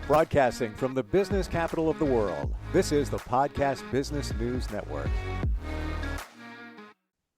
Broadcasting from the business capital of the world, this is the Podcast Business News Network.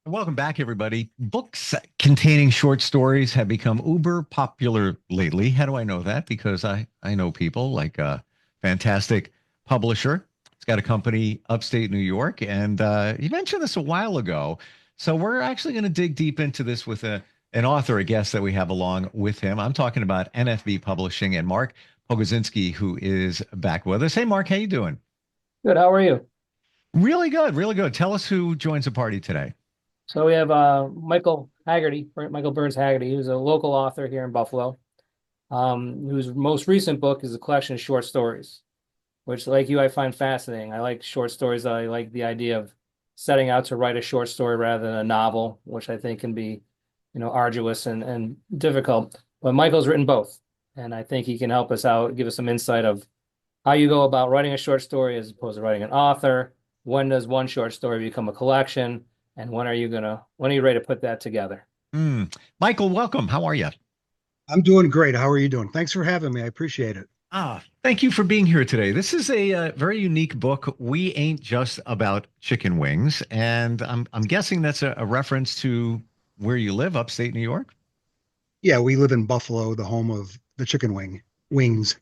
Welcome back, everybody. Books containing short stories have become uber popular lately. How do I know that? Because I know people like a fantastic publisher. He's got a company upstate New York, and you mentioned this a while ago. So we're actually going to dig deep into this with an author, a guest that we have along with him. I'm talking about NFB Publishing and Mark Pogodzinski, who is back with us. Hey, Mark, how you doing? Good. How are you? Really good, really good. Tell us who joins the party today. So we have Micheal Haggerty, Micheal Burns Haggerty, who's a local author here in Buffalo, whose most recent book is a collection of short stories, which, like you, I find fascinating. I like short stories. I like the idea of setting out to write a short story rather than a novel, which I think can be, arduous and difficult. But Michael's written both, and I think he can help us out, give us some insight of how you go about writing a short story as opposed to writing an author. When does one short story become a collection? And when are you ready to put that together? Michael, welcome. How are you? I'm doing great. How are you doing? Thanks for having me. I appreciate it. Thank you for being here today. This is a very unique book. We ain't just about chicken wings, and I'm guessing that's a reference to where you live, upstate New York. Yeah, we live in Buffalo, the home of the chicken wings.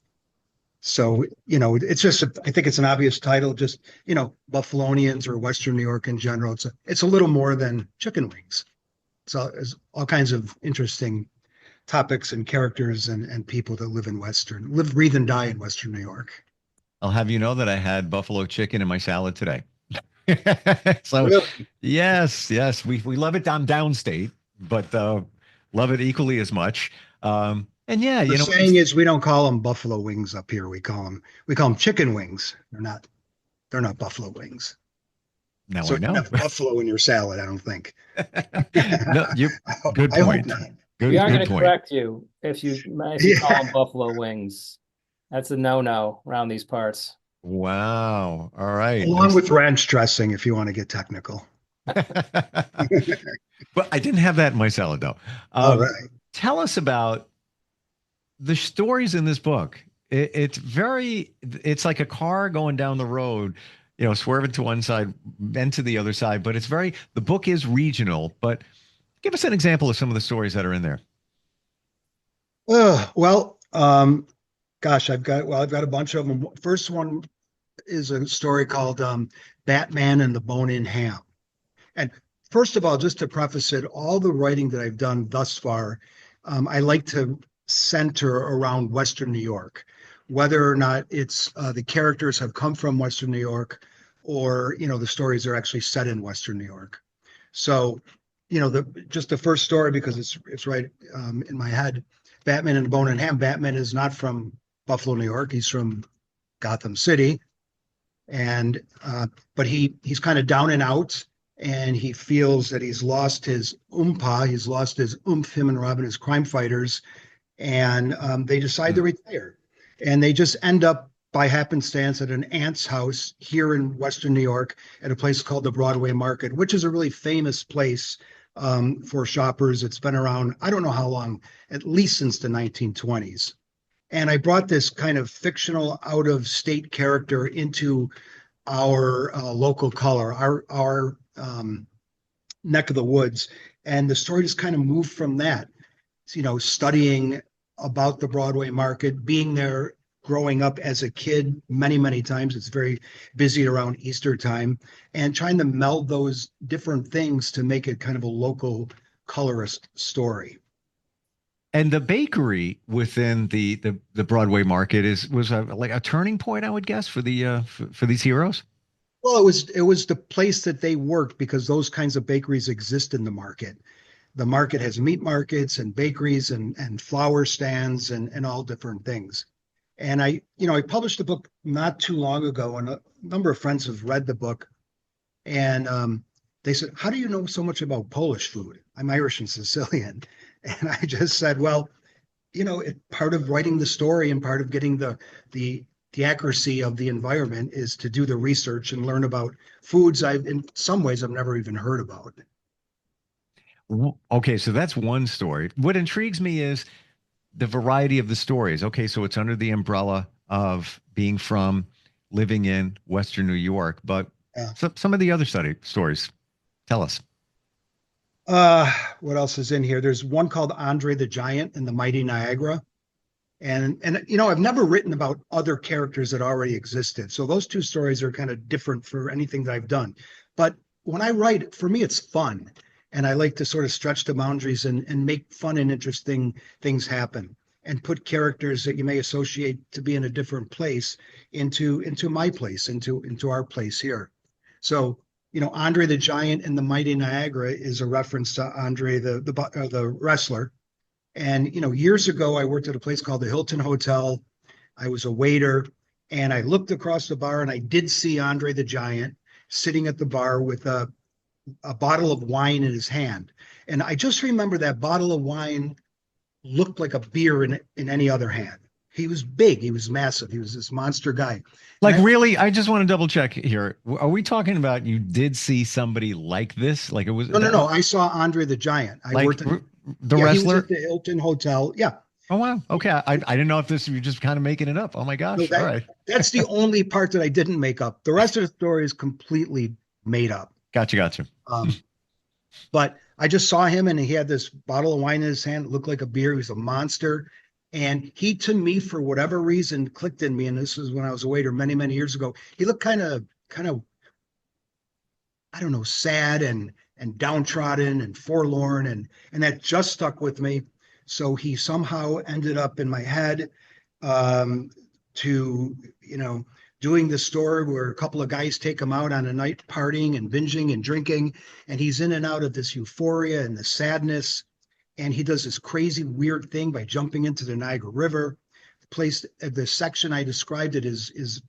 So, it's just, I think it's an obvious title, just, Buffalonians or Western New York in general. It's a little more than chicken wings. So there's all kinds of interesting topics and characters and people that live, breathe, and die in Western New York. I'll have you know that I had buffalo chicken in my salad today. So really? Yes, we love it downstate, but love it equally as much. And yeah, the saying is we don't call them buffalo wings up here. We call them chicken wings. They're not buffalo wings. Now so I know. You have buffalo in your salad, I don't think. No, good point. We aren't going to correct you if you call them buffalo wings. That's a no-no around these parts. Wow. All right. Along with ranch dressing, if you want to get technical. But I didn't have that in my salad, though. All right. Tell us about the stories in this book. It's like a car going down the road, swerving to one side, then to the other side. But the book is regional. But give us an example of some of the stories that are in there. Gosh, I've got a bunch of them. First one is a story called Batman and the Bone-In Ham. And first of all, just to preface it, all the writing that I've done thus far, I like to center around Western New York, whether or not it's the characters have come from Western New York or, the stories are actually set in Western New York. So, the first story, because it's right in my head, Batman and the Bone-In Ham. Batman is not from Buffalo, New York. He's from Gotham City. And but he's kind of down and out, and he feels that he's lost his he's lost his oomph, him and Robin as crime fighters. And they decide to retire, and they just end up by happenstance at an aunt's house here in Western New York at a place called the Broadway Market, which is a really famous place for shoppers. It's been around, I don't know how long, at least since the 1920s. And I brought this kind of fictional out-of-state character into our local color, our neck of the woods. And the story just kind of moved from that. Studying about the Broadway Market, being there, growing up as a kid many, many times. It's very busy around Easter time, and trying to meld those different things to make it kind of a local colorist story. And the bakery within the Broadway Market was like a turning point, I would guess, for these heroes. Well, it was the place that they worked, because those kinds of bakeries exist in the market. The market has meat markets and bakeries and flower stands and all different things. And I published a book not too long ago, and a number of friends have read the book. And they said, "How do you know so much about Polish food?" I'm Irish and Sicilian. And I just said, well, part of writing the story and part of getting the accuracy of the environment is to do the research and learn about foods in some ways I've never even heard about. Okay, so that's one story. What intrigues me is the variety of the stories. Okay, so it's under the umbrella of being from living in Western New York, but Yeah. some of the other stories. Tell us. What else is in here? There's one called Andre the Giant and the Mighty Niagara. And I've never written about other characters that already existed. So those two stories are kind of different for anything that I've done. But when I write, for me, it's fun. And I like to sort of stretch the boundaries and make fun and interesting things happen and put characters that you may associate to be in a different place into my place, into our place here. So, Andre the Giant and the Mighty Niagara is a reference to Andre the wrestler. And years ago, I worked at a place called the Hilton Hotel. I was a waiter, and I looked across the bar, and I did see Andre the Giant sitting at the bar with a bottle of wine in his hand. And I just remember that bottle of wine looked like a beer in any other hand. He was big. He was massive. He was this monster guy. Like, really? I just want to double check here. Are we talking about you did see somebody like this? Like it was? No. I saw Andre the Giant. I like worked at the yeah, wrestler? He was at the Hilton Hotel. Yeah. Oh, wow. Okay. I didn't know if you're just kind of making it up. Oh, my gosh. No, All right. That's the only part that I didn't make up. The rest of the story is completely made up. Gotcha. But I just saw him, and he had this bottle of wine in his hand. It looked like a beer. He was a monster. And he, to me, for whatever reason, clicked in me. And this was when I was a waiter many, many years ago. He looked kind of, I don't know, sad and downtrodden and forlorn. And that just stuck with me. So he somehow ended up in my head to, doing this story where a couple of guys take him out on a night partying and binging and drinking. And he's in and out of this euphoria and the sadness. And he does this crazy, weird thing by jumping into the Niagara River. The section I described it is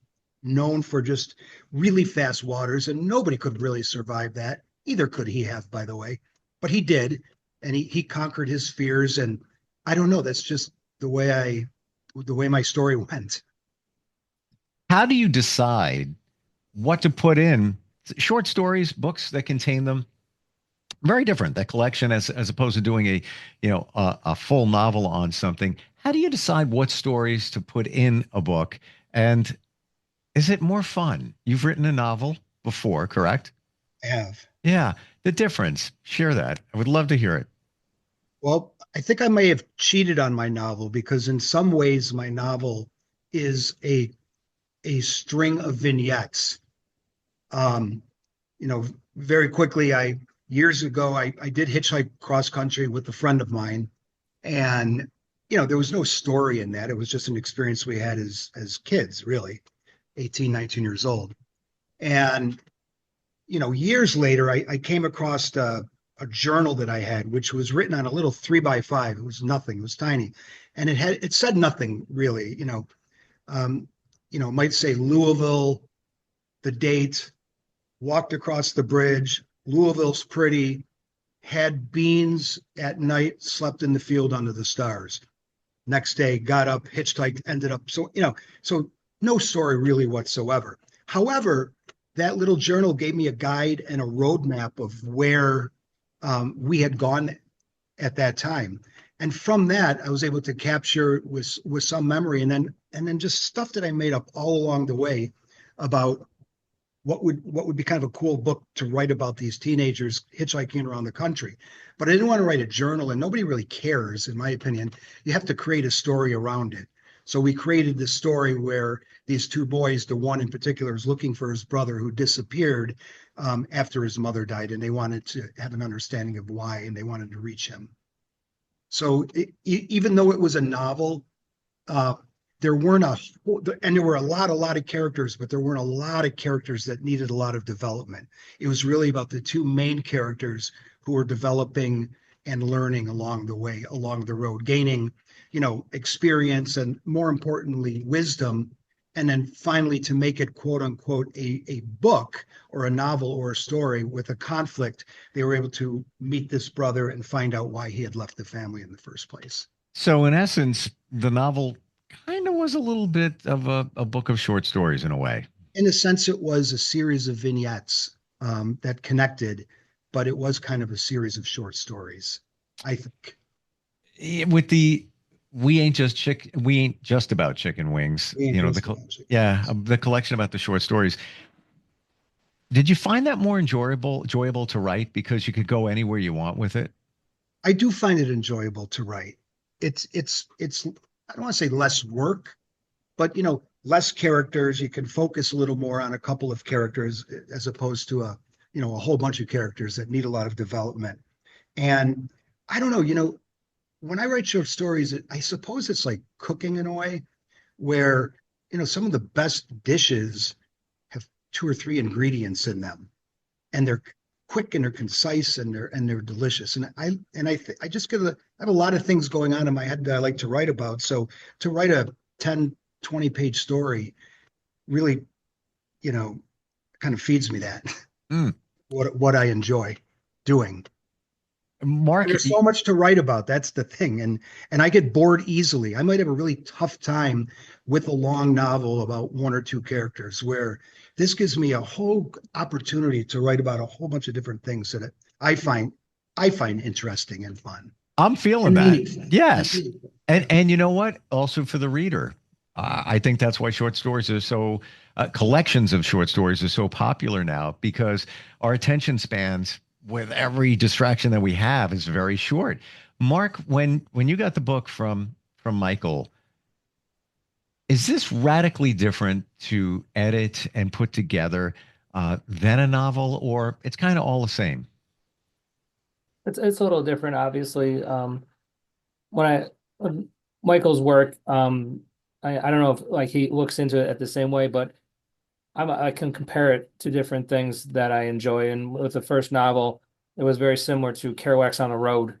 known for just really fast waters, and nobody could really survive that. Either could he have, by the way, but he did, and he conquered his fears. And I don't know, that's just the way my story went. How do you decide what to put in short stories, books that contain them? Very different, that collection, as opposed to doing a full novel on something. How do you decide what stories to put in a book? And is it more fun? You've written a novel before, correct? I have. Yeah. The difference. Share that. I would love to hear it. Well, I think I may have cheated on my novel, because in some ways my novel is a string of vignettes. Very quickly, years ago, I did hitchhike cross country with a friend of mine, and there was no story in that. It was just an experience we had as kids, really, 18, 19 years old. And years later, I came across a journal that I had, which was written on a little 3x5. It was nothing. It was tiny, and it said nothing really. It might say Louisville, the date, walked across the bridge. Louisville's pretty, had beans at night, slept in the field under the stars. Next day, got up, hitchhiked, ended up. So no story really whatsoever. However, that little journal gave me a guide and a roadmap of where we had gone at that time. And from that, I was able to capture with some memory, and then just stuff that I made up all along the way about what would be kind of a cool book to write about these teenagers hitchhiking around the country. But I didn't want to write a journal, and nobody really cares, in my opinion. You have to create a story around it. So we created this story where these two boys, the one in particular, is looking for his brother who disappeared after his mother died, and they wanted to have an understanding of why, and they wanted to reach him. So even though it was a novel, there were a lot of characters, but there weren't a lot of characters that needed a lot of development. It was really about the two main characters who were developing and learning along the way, along the road, gaining, experience, and more importantly, wisdom. And then finally, to make it, quote unquote, a book or a novel or a story with a conflict, they were able to meet this brother and find out why he had left the family in the first place. So in essence, the novel kind of was a little bit of a book of short stories in a way. In a sense, it was a series of vignettes that connected, but it was kind of a series of short stories, I think. we ain't just about chicken wings. We ain't You know, just about chicken yeah, wings. the collection about the short stories. Did you find that more enjoyable to write because you could go anywhere you want with it? I do find it enjoyable to write. It's I don't want to say less work, but less characters. You can focus a little more on a couple of characters as opposed to a whole bunch of characters that need a lot of development. And I don't know, when I write short stories, I suppose it's like cooking in a way where, some of the best dishes have two or three ingredients in them, and they're quick and they're concise and they're delicious. And I just I have a lot of things going on in my head that I like to write about. So to write a 10-20 page story really, kind of feeds me that Mm. what I enjoy doing. Mark, And there's so much to write about. That's the thing. And I get bored easily. I might have a really tough time with a long novel about one or two characters, where this gives me a whole opportunity to write about a whole bunch of different things that I find interesting and fun I'm feeling and that. meaningful. Yes. And you know what? Also for the reader, I think that's why short stories are so collections of short stories are so popular now, because our attention spans with every distraction that we have is very short. Mark, when you got the book from Micheal, is this radically different to edit and put together than a novel, or it's kind of all the same? It's a little different, obviously. When Michael's work, I don't know if like he looks into it at the same way, but I can compare it to different things that I enjoy. And with the first novel, it was very similar to Kerouac's On the Road.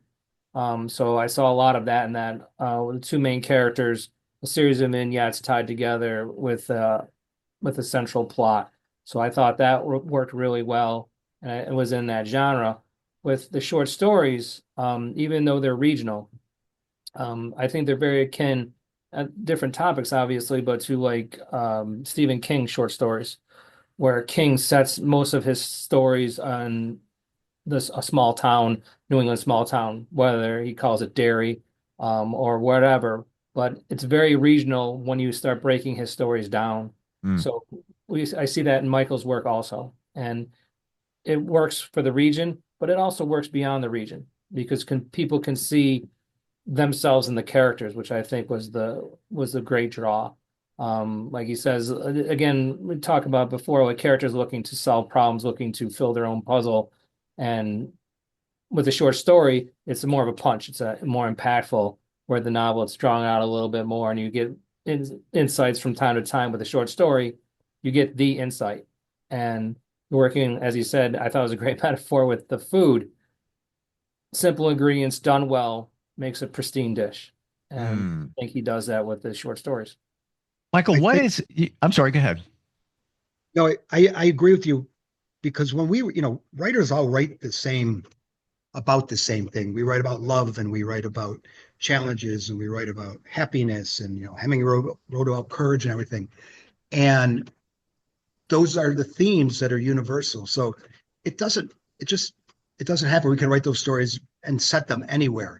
So I saw a lot of that in that with the two main characters, a series of vignettes tied together with a central plot. So I thought that worked really well, and it was in that genre. With the short stories, even though they're regional, I think they're very akin at different topics, obviously, but to like Stephen King short stories, where King sets most of his stories on this a small town, New England small town, whether he calls it Derry, or whatever. But it's very regional when you start breaking his stories down. Mm. So I see that in Michael's work also, and it works for the region, but it also works beyond the region because people can see themselves in the characters, which I think was the great draw. Like he says, again, we talked about before, like characters looking to solve problems, looking to fill their own puzzle, and with a short story, it's more of a punch. It's a more impactful. Where the novel, it's drawn out a little bit more, and you get insights from time to time. With a short story, you get the insight. And working, as you said, I thought it was a great metaphor with the food. Simple ingredients done well makes a pristine dish. And Mm. I think he does that with the short stories. Michael, I what think is, I'm sorry, go ahead. no, I agree with you, because when writers all write about the same thing. We write about love, and we write about challenges, and we write about happiness, and Hemingway wrote about courage and everything. And those are the themes that are universal. So it doesn't it doesn't happen. We can write those stories and set them anywhere.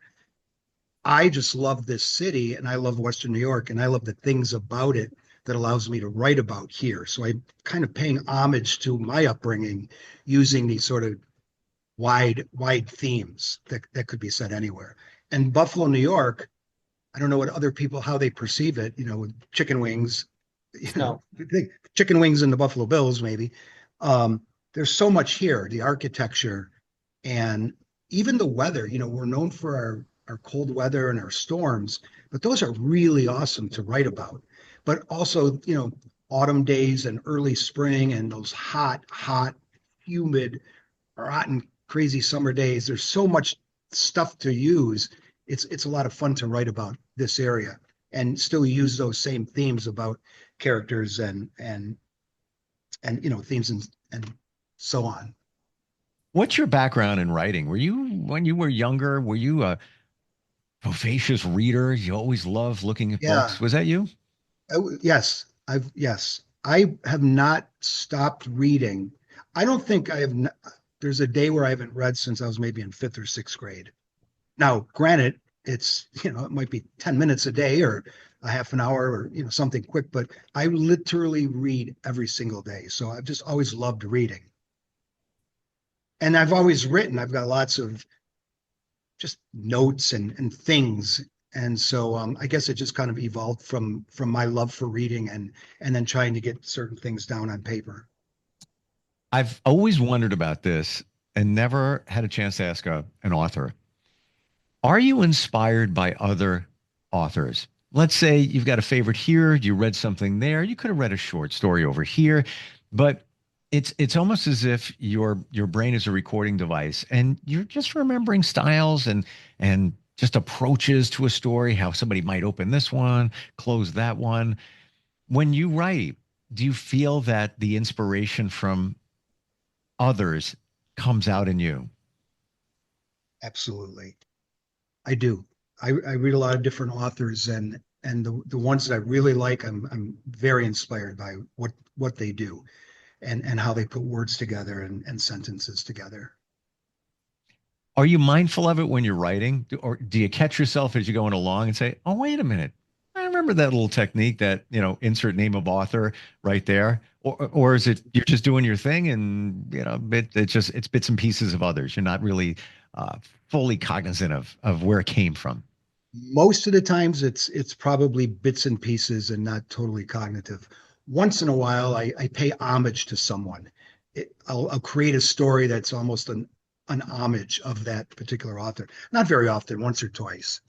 I just love this city, and I love Western New York, and I love the things about it that allows me to write about here. So I'm kind of paying homage to my upbringing using these sort of wide themes that could be set anywhere. And Buffalo, New York, I don't know what other people how they perceive it, with chicken wings, No, chicken wings and the Buffalo Bills, maybe. There's so much here, the architecture and even the weather. We're known for our cold weather and our storms, but those are really awesome to write about. But also, autumn days and early spring and those hot, humid, rotten, crazy summer days. There's so much stuff to use. It's a lot of fun to write about this area and still use those same themes about characters and themes and so on. What's your background in writing? When you were younger, were you a voracious reader? You always loved looking at Yeah. books. Was that you? Yes, I have not stopped reading. I don't think I have. There's a day where I haven't read since I was maybe in fifth or sixth grade. Now, granted, it's, it might be 10 minutes a day or a half an hour or, something quick, but I literally read every single day. So I've just always loved reading. And I've always written. I've got lots of just notes and things. And so I guess it just kind of evolved from my love for reading and then trying to get certain things down on paper. I've always wondered about this and never had a chance to ask an author. Are you inspired by other authors? Let's say you've got a favorite here, you read something there, you could have read a short story over here, but it's almost as if your brain is a recording device and you're just remembering styles and just approaches to a story, how somebody might open this one, close that one. When you write, do you feel that the inspiration from others comes out in you? Absolutely. I do. I read a lot of different authors and the ones that I really like, I'm very inspired by what they do and how they put words together and sentences together. Are you mindful of it when you're writing, or do you catch yourself as you're going along and say, "Oh, wait a minute, I remember that little technique that insert name of author right there," or is it you're just doing your thing and it's bits and pieces of others. You're not really uh, fully cognizant of where it came from. Most of the times it's probably bits and pieces and not totally cognitive. Once in a while, I pay homage to someone. I'll create a story that's almost an homage of that particular author. Not very often, once or twice.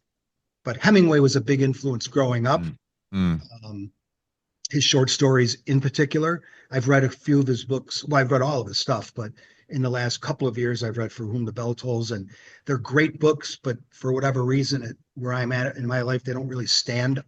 But Hemingway was a big influence growing up. Mm, mm. Um, his short stories in particular. I've read a few of his books. Well, I've read all of his stuff, but in the last couple of years, I've read For Whom the Bell Tolls, and they're great books. But for whatever reason, where I'm at in my life, they don't really stand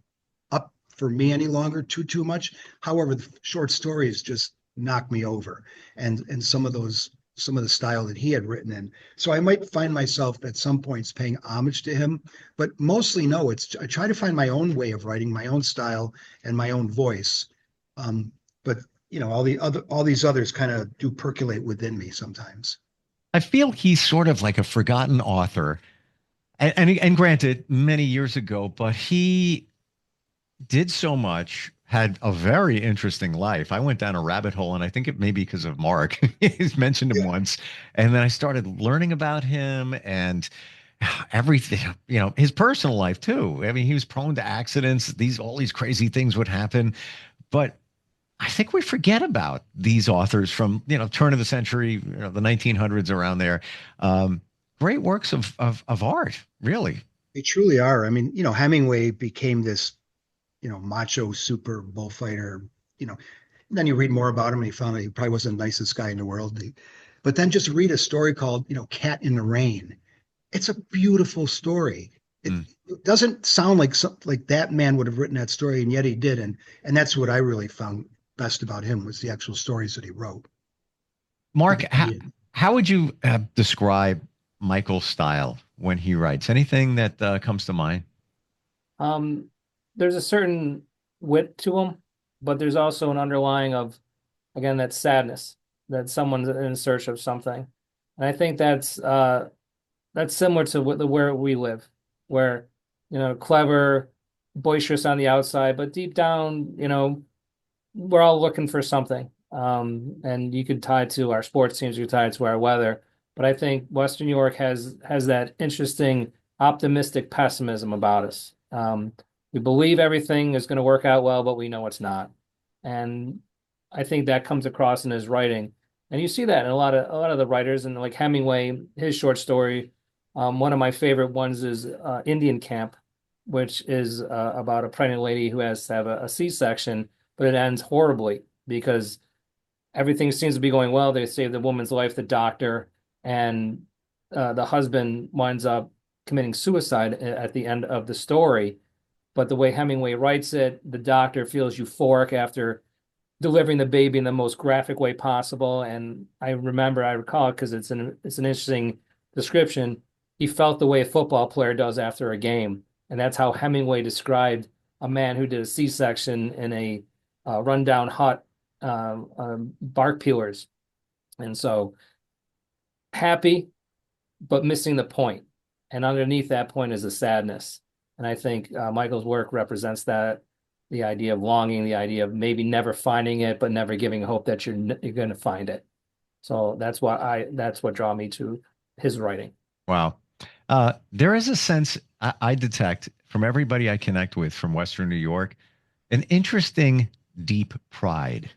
up for me any longer too much. However, the short stories just knock me over, and some of the style that he had written in. So I might find myself at some points paying homage to him, but mostly no. I try to find my own way of writing, my own style, and my own voice. But all these others kind of do percolate within me sometimes. I feel he's sort of like a forgotten author, and granted, many years ago, but he did so much, had a very interesting life. I went down a rabbit hole, and I think it may be because of Mark. He's mentioned him Yeah. once. And then I started learning about him and everything, his personal life too. I mean, he was prone to accidents. All these crazy things would happen. But I think we forget about these authors from, turn of the century, the 1900s around there. Great works of art, really. They truly are. I mean, Hemingway became this, macho super bullfighter, and then you read more about him and you found out he probably wasn't the nicest guy in the world. But then just read a story called, Cat in the Rain. It's a beautiful story. It, Mm. it doesn't sound like like that man would have written that story, and yet he did. And that's what I really found best about him was the actual stories that he wrote. Mark, how would you describe Michael's style when he writes? Anything that comes to mind? Um, there's a certain wit to him, but there's also an underlying of, again, that sadness that someone's in search of something. And I think that's similar to where we live, where, clever, boisterous on the outside, but deep down, we're all looking for something. And you could tie it to our sports teams, you could tie it to our weather. But I think Western New York has that interesting, optimistic pessimism about us. We believe everything is going to work out well, but we know it's not. And I think that comes across in his writing. And you see that in a lot of the writers, and like Hemingway, his short story. One of my favorite ones is Indian Camp, which is about a pregnant lady who has to have a C-section, but it ends horribly because everything seems to be going well. They save the woman's life, the doctor, and the husband winds up committing suicide at the end of the story. But the way Hemingway writes it, the doctor feels euphoric after delivering the baby in the most graphic way possible. And I recall it because it's an interesting description. He felt the way a football player does after a game, and that's how Hemingway described a man who did a C-section in a rundown hut, bark peelers. And so happy, but missing the point. and underneath that point is a sadness. And I think Michael's work represents that, the idea of longing, the idea of maybe never finding it, but never giving hope that you're going to find it. So that's what draw me to his writing. Wow. There is a sense I detect from everybody I connect with from Western New York, an interesting, deep pride.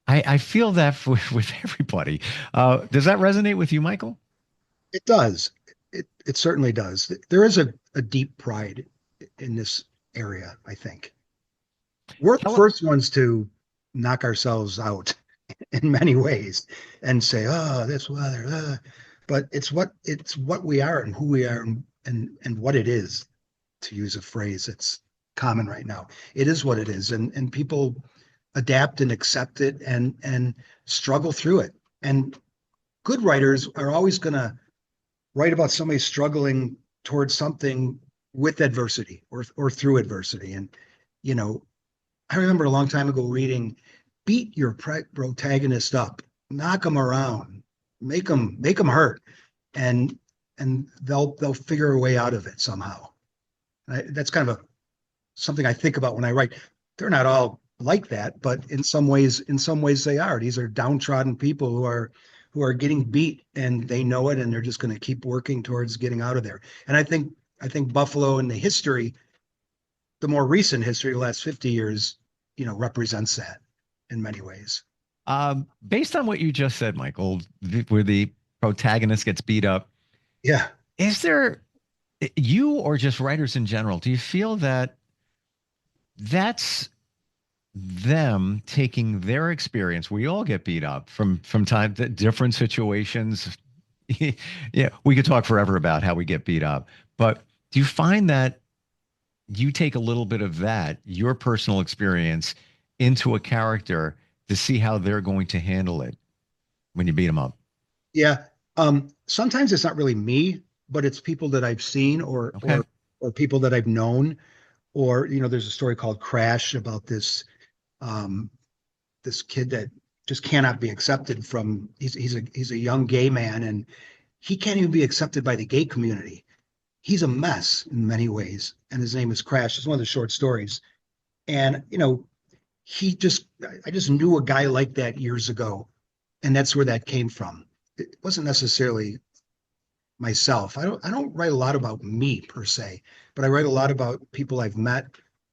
I feel that with everybody. Does that resonate with you, Michael? It does. It certainly does. There is a deep pride in this area, I think. We're the first ones to knock ourselves out in many ways and say, "Oh, this weather," but it's what we are and who we are and what it is, to use a phrase that's common right now. It is what it is, and people adapt and accept it and struggle through it. And good writers are always going to write about somebody struggling towards something with adversity or through adversity. And you know, I remember a long time ago reading, beat your protagonist up, knock them around, make them hurt, and they'll figure a way out of it somehow. That's kind of something I think about when I write. They're not all like that, but in some ways they are. These are downtrodden people who are getting beat, and they know it, and they're just going to keep working towards getting out of there. And I think Buffalo in the history, the more recent history, the last 50 years, represents that in many ways. Based on what you just said, Michael, where the protagonist gets beat up, yeah, is there, you or just writers in general, do you feel that that's them taking their experience? We all get beat up from time to different situations. Yeah, we could talk forever about how we get beat up, but do you find that you take a little bit of that, your personal experience, into a character to see how they're going to handle it when you beat them up? Yeah. Sometimes it's not really me, but it's people that I've seen or people that I've known. Or, there's a story called Crash about this this kid that just cannot be accepted from, he's a young gay man, and he can't even be accepted by the gay community. He's a mess in many ways, and his name is Crash. It's one of the short stories. And I just knew a guy like that years ago, and that's where that came from. It wasn't necessarily myself. I don't write a lot about me per se, but I write a lot about people I've met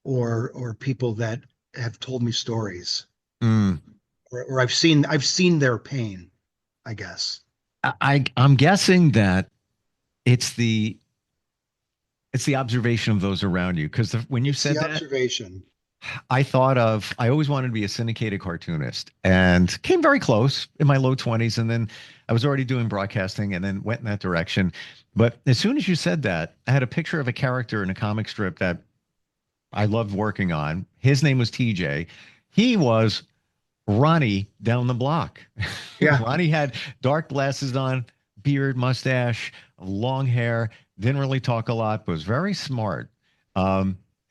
or people that have told me stories, or I've seen their pain, I guess. I'm guessing that it's the observation of those around you, because when you said that, observation, I always wanted to be a syndicated cartoonist and came very close in my low 20s. And then I was already doing broadcasting and then went in that direction. But as soon as you said that, I had a picture of a character in a comic strip that I loved working on. His name was TJ. He was Ronnie down the block. Yeah. Ronnie had dark glasses on, beard, mustache, long hair, didn't really talk a lot, but was very smart.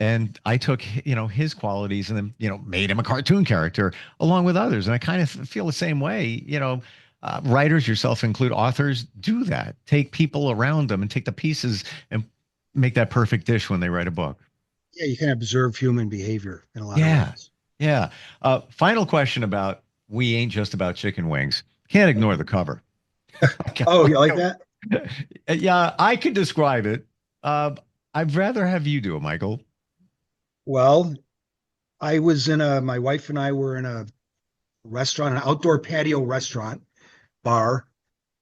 And I took, his qualities and then, made him a cartoon character along with others. And I kind of feel the same way, writers, yourself include, authors do that, take people around them and take the pieces and make that perfect dish when they write a book. Yeah, you can observe human behavior in a lot of ways. Yeah. Final question about We Ain't Just About Chicken Wings. Can't ignore the cover. Oh, you like that? Yeah, I could describe it. I'd rather have you do it, Michael. Well, my wife and I were in a restaurant, an outdoor patio restaurant bar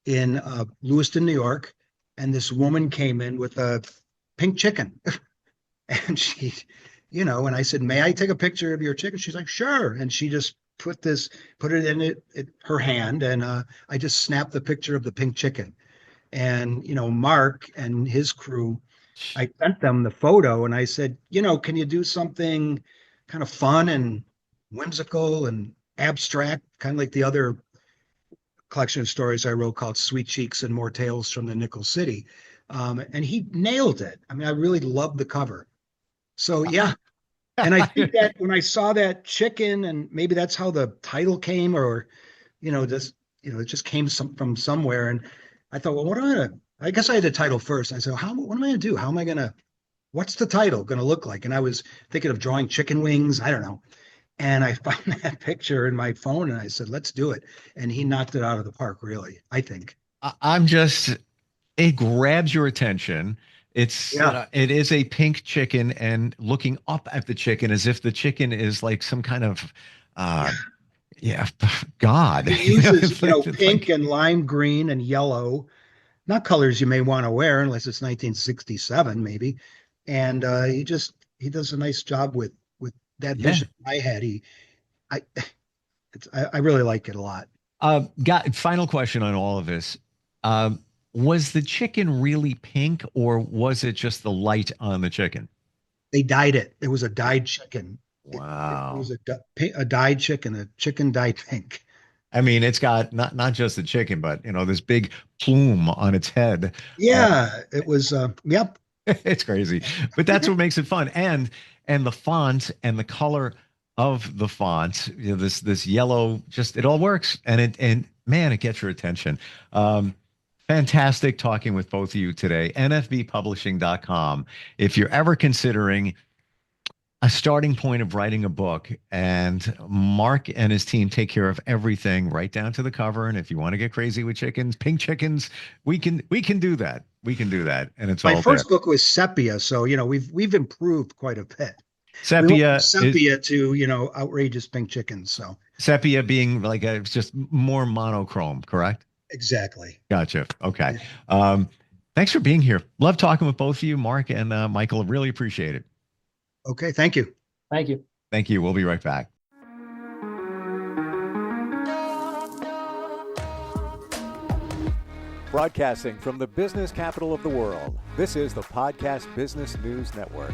in Lewiston, New York. And this woman came in with a pink chicken. And she, and I said, "May I take a picture of your chicken?" She's like, "Sure." And she just put it in her hand. And I just snapped the picture of the pink chicken. And, Mark and his crew, I sent them the photo and I said, "Can you do something kind of fun and whimsical and abstract, kind of like the other collection of stories I wrote called Sweet Cheeks and More Tales from the Nickel City?" And he nailed it. I mean, I really loved the cover. So, yeah. And I think that when I saw that chicken, and maybe that's how the title came, or, it just came from somewhere. And I thought, well, what am I going to I guess I had the title first. I said, what am I going to do? What's the title going to look like? And I was thinking of drawing chicken wings. I don't know. And I found that picture in my phone and I said, let's do it. And he knocked it out of the park, really, I think. I'm just, it grabs your attention. Yeah. It is a pink chicken and looking up at the chicken as if the chicken is like some kind of, uh, yeah, God. He You know, uses, it's like, it's pink like, and lime green and yellow, not colors you may want to wear unless it's 1967, maybe. And he does a nice job with that yeah. vision I had. I, I really like it a lot. Final question on all of this. Was the chicken really pink or was it just the light on the chicken? They dyed it. It was a dyed chicken. It Wow. was a dyed chicken. A chicken dyed pink. I mean, it's got not just the chicken, but this big plume on its head. Uh, Yeah, it was. Yep. it's crazy, but that's what makes it fun. And the font and the color of the font, this yellow, just it all works. And man, it gets your attention. Fantastic talking with both of you today. NFBpublishing.com. If you're ever considering a starting point of writing a book, and Mark and his team take care of everything right down to the cover. And if you want to get crazy with chickens, pink chickens, we can do that. We can do that. And it's My all there. first book was sepia, so we've improved quite a bit. We went from Sepia sepia to outrageous pink chickens. So sepia being like it's just more monochrome, correct? exactly. Gotcha. Okay. Thanks for being here. Love talking with both of you, Mark and Michael. Really appreciate it. Okay, thank you. Thank you. Thank you. We'll be right back. Broadcasting from the business capital of the world, this is the Podcast Business News Network.